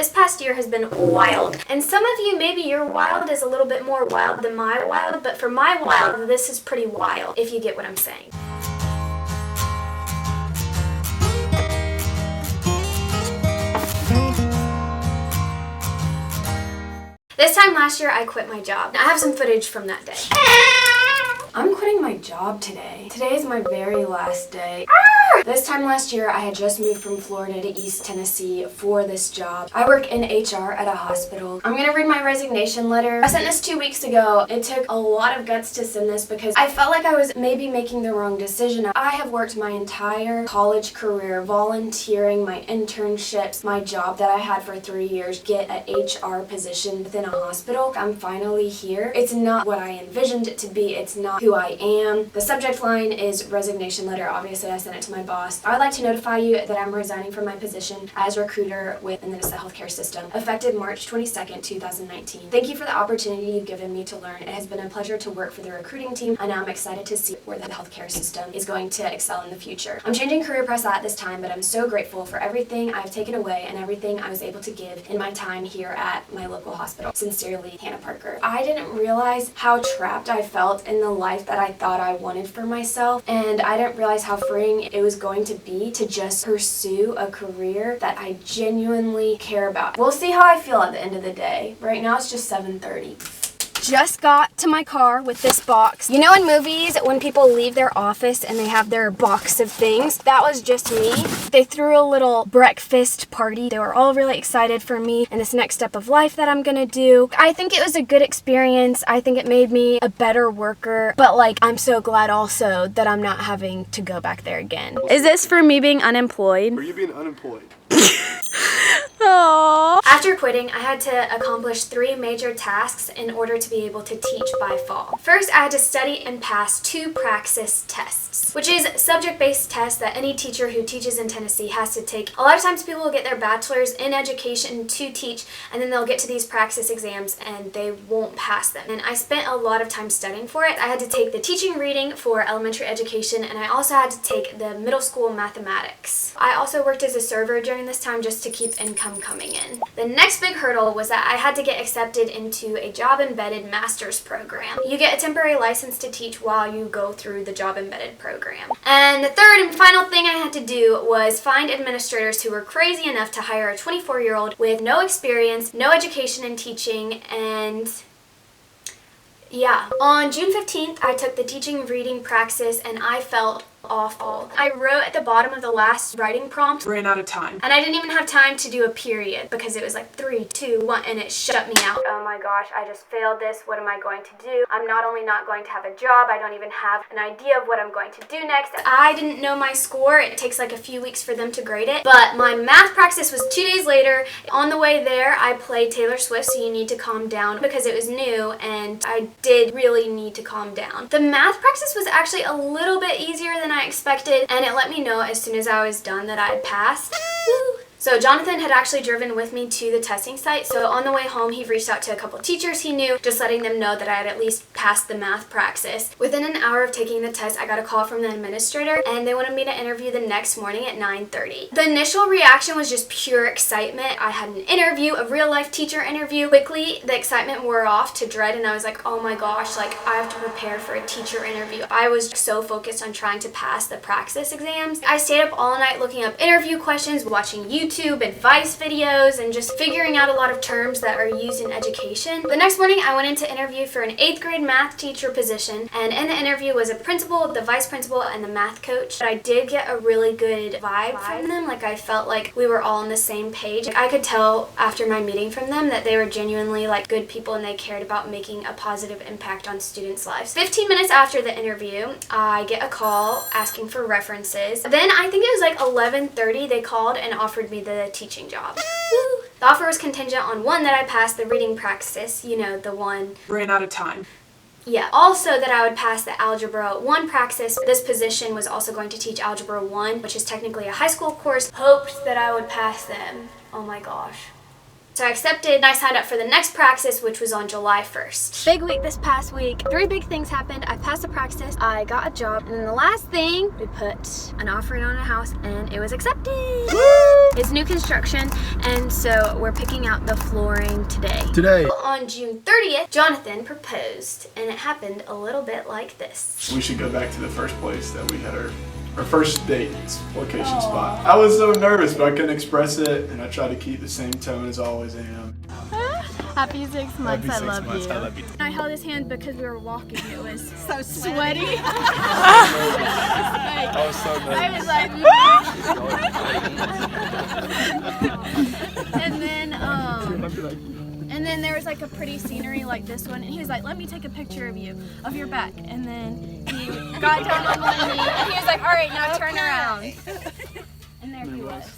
This past year has been wild. And some of you, maybe your wild is a little bit more wild than my wild, but for my wild, this is pretty wild, if you get what I'm saying. This time last year, I quit my job. I have some footage from that day. I'm quitting my job today. Today is my very last day. This time last year, I had just moved from Florida to East Tennessee for this job. I work in HR at a hospital. I'm gonna read my resignation letter. I sent this 2 weeks ago. It took a lot of guts to send this because I felt like I was maybe making the wrong decision. I have worked my entire college career volunteering, my internships, my job that I had for 3 years, get an HR position within a hospital. I'm finally here. It's not what I envisioned it to be. It's not who I am. The subject line is resignation letter. Obviously, I sent it to my boss. I would like to notify you that I'm resigning from my position as recruiter with the healthcare system, effective March 22nd, 2019. Thank you for the opportunity you've given me to learn. It has been a pleasure to work for the recruiting team, and I'm excited to see where the healthcare system is going to excel in the future. I'm changing career paths at this time, but I'm so grateful for everything I've taken away and everything I was able to give in my time here at my local hospital. Sincerely, Hannah Parker. I didn't realize how trapped I felt in the life that I thought I wanted for myself, and I didn't realize how freeing it was going to be to just pursue a career that I genuinely care about. We'll see how I feel at the end of the day. Right now it's just 7:30. Just got to my car with this box. You know in movies when people leave their office and they have their box of things? That was just me. They threw a little breakfast party. They were all really excited for me and this next step of life that I'm gonna do. I think it was a good experience. I think it made me a better worker, but like I'm so glad also that I'm not having to go back there again. Is this for me being unemployed? Are you being unemployed? Aww. After quitting, I had to accomplish 3 major tasks in order to be able to teach by fall. First, I had to study and pass 2 praxis tests, which is subject-based tests that any teacher who teaches in Tennessee has to take. A lot of times people will get their bachelor's in education to teach, and then they'll get to these praxis exams and they won't pass them. And I spent a lot of time studying for it. I had to take the teaching reading for elementary education, and I also had to take the middle school mathematics. I also worked as a server during this time just to keep income coming in. The next big hurdle was that I had to get accepted into a job-embedded master's program. You get a temporary license to teach while you go through the job-embedded program. And the third and final thing I had to do was find administrators who were crazy enough to hire a 24-year-old with no experience, no education in teaching, and yeah. On June 15th, I took the teaching reading praxis and I felt awful. I wrote at the bottom of the last writing prompt, ran out of time. And I didn't even have time to do a period because it was like 3, 2, 1, and it shut me out. Oh my gosh, I just failed this. What am I going to do? I'm not only not going to have a job, I don't even have an idea of what I'm going to do next. I didn't know my score. It takes like a few weeks for them to grade it. But my math praxis was 2 days later. On the way there, I played Taylor Swift, So You Need to Calm Down, because it was new and I did really need to calm down. The math praxis was actually a little bit easier than I expected, and it let me know as soon as I was done that I had passed. Woo! So Jonathan had actually driven with me to the testing site, so on the way home he reached out to a couple teachers he knew, just letting them know that I had at least passed the math praxis. Within an hour of taking the test, I got a call from the administrator, and they wanted me to interview the next morning at 9:30. The initial reaction was just pure excitement. I had an interview, a real-life teacher interview. Quickly, the excitement wore off to dread, and I was like, oh my gosh, like I have to prepare for a teacher interview. I was so focused on trying to pass the praxis exams. I stayed up all night looking up interview questions, watching YouTube advice videos, and just figuring out a lot of terms that are used in education. The next morning I went in to interview for an 8th grade math teacher position, and in the interview was a principal, the vice principal, and the math coach. But I did get a really good vibe from them. Like I felt like we were all on the same page. I could tell after my meeting from them that they were genuinely like good people and they cared about making a positive impact on students' lives. 15 minutes after the interview, I get a call asking for references. Then I think it was like 11:30 they called and offered me the teaching job. Woo! The offer was contingent on 1, that I passed the reading praxis, you know, the one Ran out of time. Yeah, also that I would pass the Algebra 1 praxis. This position was also going to teach Algebra 1, which is technically a high school course. Hoped that I would pass them. Oh my gosh. So I accepted and I signed up for the next praxis, which was on July 1st. Big week this past week. 3 big things happened. I passed the praxis, I got a job, and then the last thing, we put an offer in on a house and it was accepted. Woo! It's new construction, and so we're picking out the flooring today. On June 30th, Jonathan proposed, and it happened a little bit like this. We should go back to the first place that we had our first date location spot. I was so nervous, but I couldn't express it, and I tried to keep the same tone as I always am. Happy 6 months, I love you. I held his hand because we were walking. It was So sweaty. I was so nervous. I was like, and then there was like a pretty scenery like this one, and he was like, let me take a picture of you, of your back. And then he got down on one knee, and he was like, all right, now turn around. And there he was.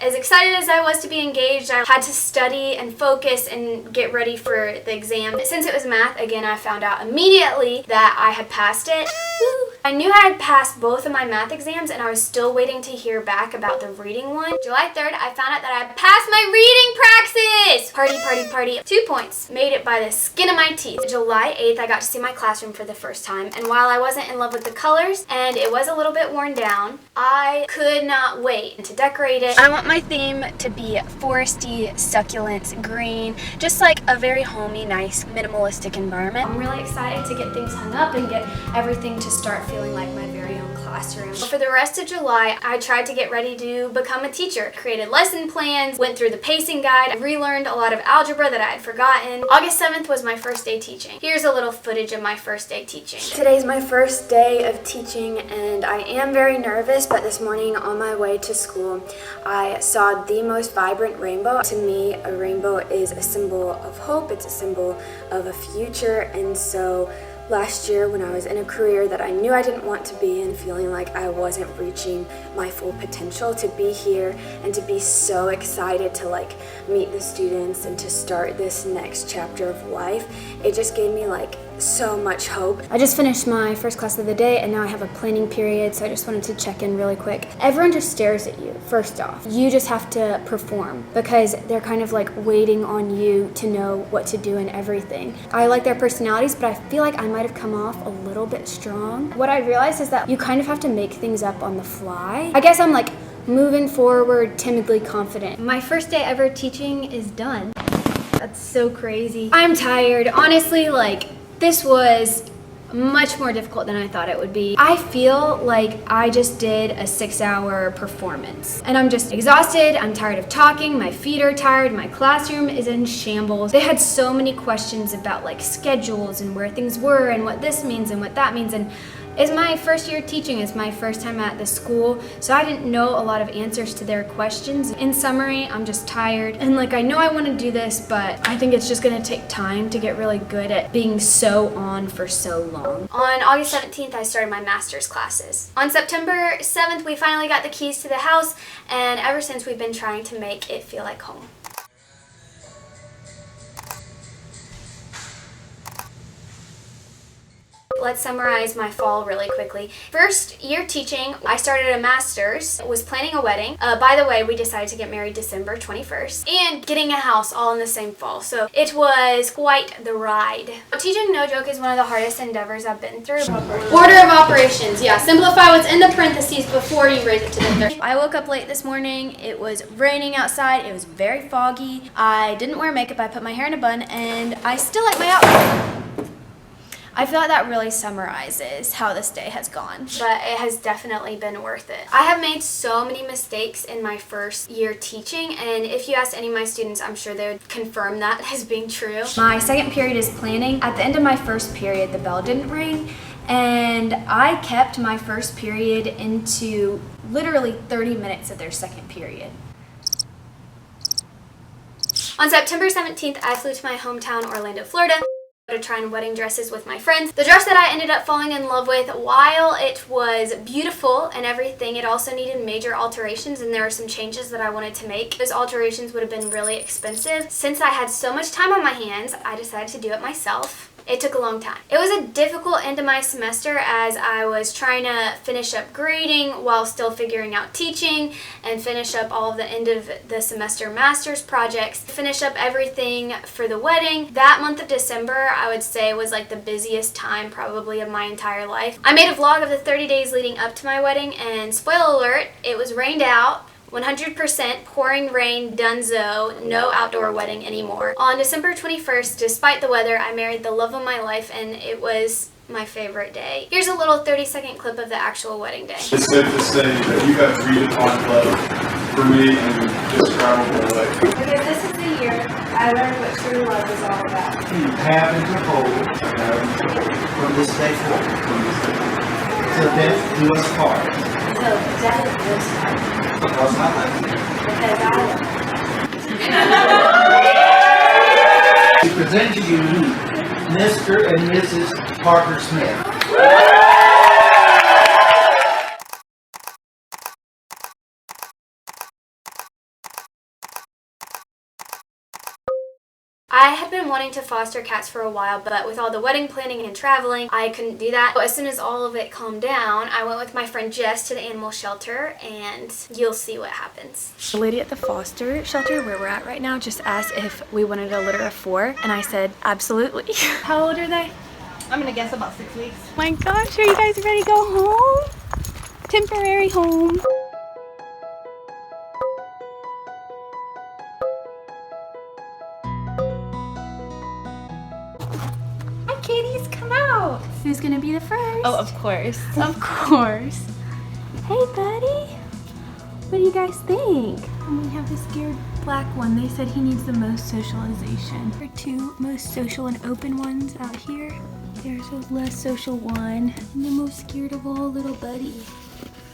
As excited as I was to be engaged, I had to study and focus and get ready for the exam. Since it was math, again, I found out immediately that I had passed it. Woo! I knew I had passed both of my math exams, and I was still waiting to hear back about the reading one. July 3rd, I found out that I passed my reading praxis! Party, party, party. 2 points. Made it by the skin of my teeth. July 8th, I got to see my classroom for the first time, and while I wasn't in love with the colors, and it was a little bit worn down, I could not wait to decorate it. I want my theme to be foresty, succulents, green, just like a very homey, nice, minimalistic environment. I'm really excited to get things hung up and get everything to start feeling like my very own classroom. For the rest of July, I tried to get ready to become a teacher. Created lesson plans, went through the pacing guide, relearned a lot of algebra that I had forgotten. August 7th was my first day teaching. Here's a little footage of my first day teaching. Today's my first day of teaching, and I am very nervous, but this morning on my way to school, I saw the most vibrant rainbow. To me, a rainbow is a symbol of hope. It's a symbol of a future, and so last year when I was in a career that I knew I didn't want to be in, feeling like I wasn't reaching my full potential, to be here and to be so excited to like meet the students and to start this next chapter of life, it just gave me like so much hope. I just finished my first class of the day, and now I have a planning period, so I just wanted to check in really quick. Everyone just stares at you, first off. You just have to perform because they're kind of like waiting on you to know what to do and everything. I like their personalities, but I feel like I might have come off a little bit strong. What I realized is that you kind of have to make things up on the fly. I guess I'm like moving forward, timidly confident. My first day ever teaching is done. That's so crazy. I'm tired. Honestly, like, this was much more difficult than I thought it would be. I feel like I just did a 6-hour performance, and I'm just exhausted. I'm tired of talking. My feet are tired. My classroom is in shambles. They had so many questions about like schedules and where things were and what this means and what that means, and it's my first year teaching. It's my first time at the school, so I didn't know a lot of answers to their questions. In summary, I'm just tired, and like I know I want to do this, but I think it's just going to take time to get really good at being so on for so long. On August 17th, I started my master's classes. On September 7th, we finally got the keys to the house, and ever since we've been trying to make it feel like home. Let's summarize my fall really quickly. First year teaching, I started a master's, was planning a wedding. By the way, we decided to get married December 21st, and getting a house all in the same fall. So it was quite the ride. Teaching, no joke, is one of the hardest endeavors I've been through. Order of operations, yeah. Simplify what's in the parentheses before you raise it to the third. I woke up late this morning. It was raining outside. It was very foggy. I didn't wear makeup. I put my hair in a bun, and I still like my outfit. I feel like that really summarizes how this day has gone, but it has definitely been worth it. I have made so many mistakes in my first year teaching, and if you asked any of my students, I'm sure they would confirm that as being true. My second period is planning. At the end of my first period, the bell didn't ring, and I kept my first period into literally 30 minutes of their second period. On September 17th, I flew to my hometown, Orlando, Florida, to try on wedding dresses with my friends. The dress that I ended up falling in love with, while it was beautiful and everything, it also needed major alterations, and there were some changes that I wanted to make. Those alterations would have been really expensive. Since I had so much time on my hands, I decided to do it myself. It took a long time. It was a difficult end of my semester as I was trying to finish up grading while still figuring out teaching and finish up all of the end of the semester master's projects, finish up everything for the wedding. That month of December, I would say, was like the busiest time probably of my entire life. I made a vlog of the 30 days leading up to my wedding, and spoiler alert, it was rained out. 100% pouring rain dunzo, no outdoor wedding anymore. On December 21st, despite the weather, I married the love of my life and it was my favorite day. Here's a little 30-second clip of the actual wedding day. It's safe to say that you have redefined love for me in an indescribable way. Because this is the year I learned what true love is all about. You have and to hold from this day forward. Till death do us part. So death is hard. Because I love you. Because I love you. We present to you Mr. and Mrs. Parker Smith. I had been wanting to foster cats for a while, but with all the wedding planning and traveling, I couldn't do that. So as soon as all of it calmed down, I went with my friend Jess to the animal shelter, and you'll see what happens. The lady at the foster shelter where we're at right now just asked if we wanted a litter of 4, and I said absolutely. How old are they? I'm gonna guess about 6 weeks. Oh my gosh, are you guys ready to go home? Temporary home. Hi kitties, come out. Who's gonna be the first? Oh, of course. Of course. Hey buddy, what do you guys think? And we have the scared black one. They said he needs the most socialization. Our 2 most social and open ones out here. There's a less social one and the most scared of all, little buddy.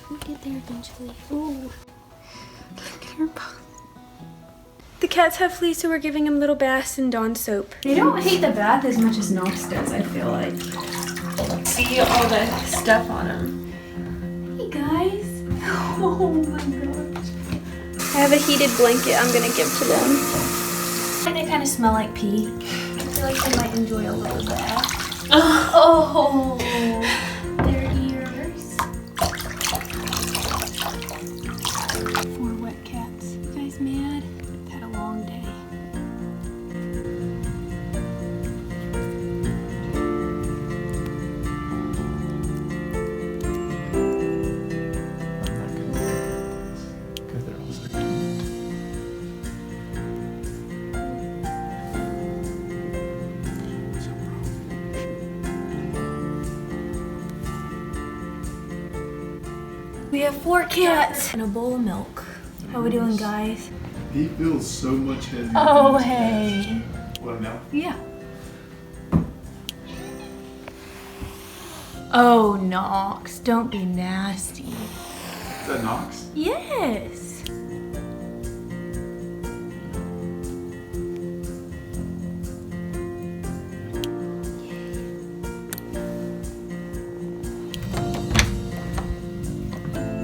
We'll get there eventually. Ooh, look at her paw. The cats have fleas, so we're giving them little baths and Dawn soap. They don't hate the bath as much as Knox does, I feel like. See all the stuff on them. Hey guys. Oh my gosh. I have a heated blanket I'm gonna give to them. They kind of smell like pee. I feel like they might enjoy a little bath. Oh, their ears. 4 wet cats. You guys mad? I've had a long day. We have 4 cats and a bowl of milk. How we doing, guys? He feels so much heavier. Oh, than his hey. cats. What now? Yeah. Oh, Knox, don't be nasty. Is that Knox? Yes.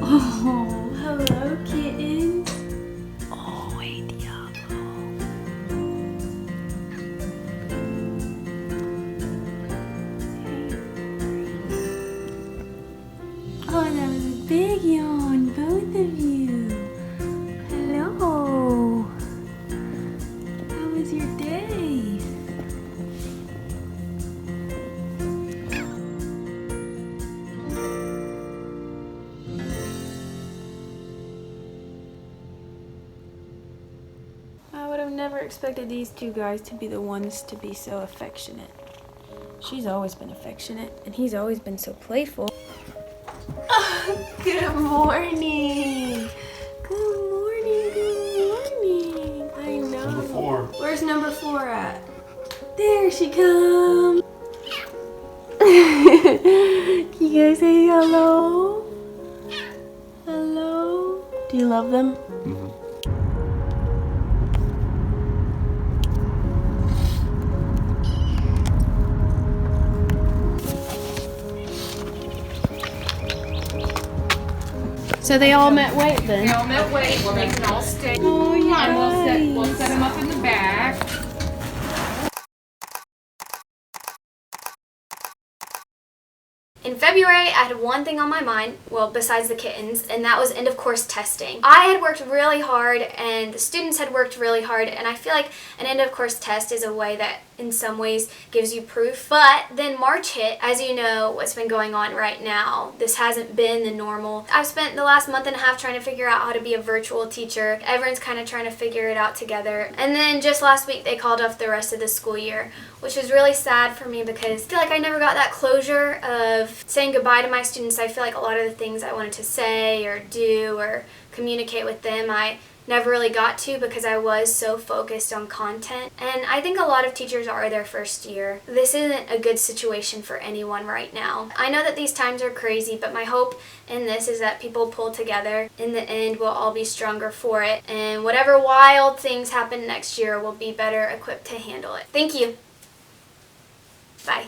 Oh, hello, kittens. Oh, hey, Diablo. Oh, that was a big yawn, both of you. Hello. How was your day? I would have never expected these 2 guys to be the ones to be so affectionate. She's always been affectionate, and he's always been so playful. Good morning. Good morning, good morning. I know. Number 4. Where's number 4 at? There she comes. Can you guys say hello? Hello? Do you love them? Mm-hmm. So they all met weight then? On that way, well, they can all stay. Oh, you And guys. we'll set them up in the back. In February, I had one thing on my mind, well, besides the kittens, and that was end of course testing. I had worked really hard and the students had worked really hard, and I feel like an end of course test is a way that in some ways gives you proof. But then March hit, as you know what's been going on right now. This hasn't been the normal. I've spent the last month and a half trying to figure out how to be a virtual teacher. Everyone's kind of trying to figure it out together. And then just last week they called off the rest of the school year, which was really sad for me because I feel like I never got that closure of saying goodbye to my students. I feel like a lot of the things I wanted to say or do or communicate with them, I never really got to because I was so focused on content. And I think a lot of teachers are their first year. This isn't a good situation for anyone right now. I know that these times are crazy, but my hope in this is that people pull together. In the end, we'll all be stronger for it. And whatever wild things happen next year, we'll be better equipped to handle it. Thank you. Bye.